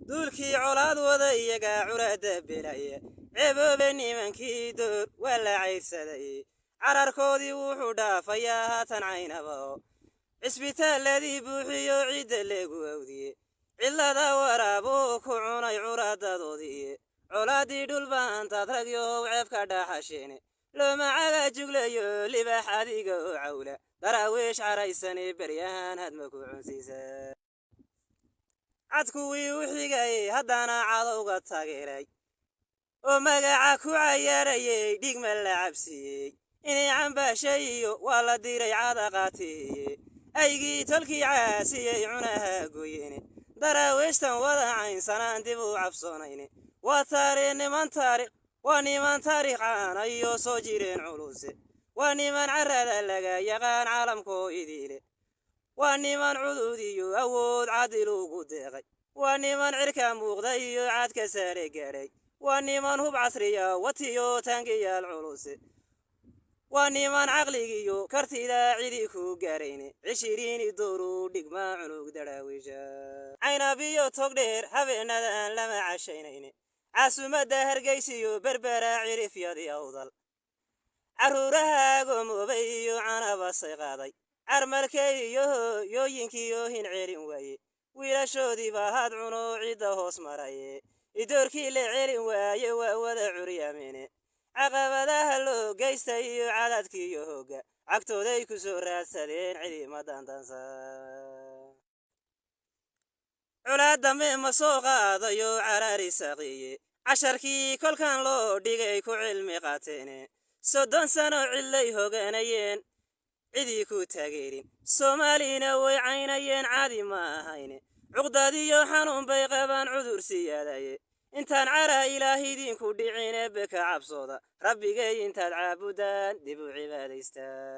duulkii colaad wada iyagaa curaada belaya ceeboobe nimankii door waa la cayrsaday cararkoodii wuxuu dhaafayaa haatan caynaba oo cisbitaalladii buuxiyo ciidda leegu awdiye cillada waraabuu ku cunay curaadadoodii colaaddii dhulbaantaad ragyow ceebka dhaxasheene looma caga juglayo libaax adiga oo cawla daraawiish caraysane beryahan hadma ku cunsiisa cadkuwii u xigay haddana cadowga taageeray oo magaca ku cayaarayay dhigma la cabsiiyey inay cambaashayiyo waa la diray cadaqaatiye aygii tolkii caasiyey cunaha goyene daraawiishtan wada caynsanaan dib u cabsoonayne waa niman taariikh caanayo soo jireen culuse waa niman carrada laga yaqaan caalamkoo idiile waa niman cudud iyo awood cadil ugu deeqay waa niman cirka muuqda iyo caadka saare gaadhay waa niman hub casriya watiyo taangiyaal culuse waa niman caqligiyo kartida cidi ku gaarayne cishiriini dooru dhigma cunug daraawiisha caynabiyo togdheer habeenada aan lama cashaynayne caasimadda hargeysiyo berbera cirifyadii awdal carruuraha gomoobay iyo canabasay qaaday carmalkay iyo hooyooyinkiiyo hin celin waaye wiilashoodiibaa had cuno cidda hoos maraye idoorkii la celin waaye waa wada curyaamine caqabadaha loo geystay iyo cadaadkiiyo hooga cagtooday ku soo raadsadeen cidima dandansa colaad dambe ma soo qaadayo caraari saaqiye casharkii kolkan loo dhigay ku cilmi qaateene 30 sano cillay hogaanayeen cidii ku taageerin soomaalina way caynayeen caadi ma ahayne cuqdadiyo xanuun bay qabaan cudur siyaadaye intaan cara ilaahidinku dhicine beka cabsooda rabbigay intaad caabudaan dib u cibaadaystaan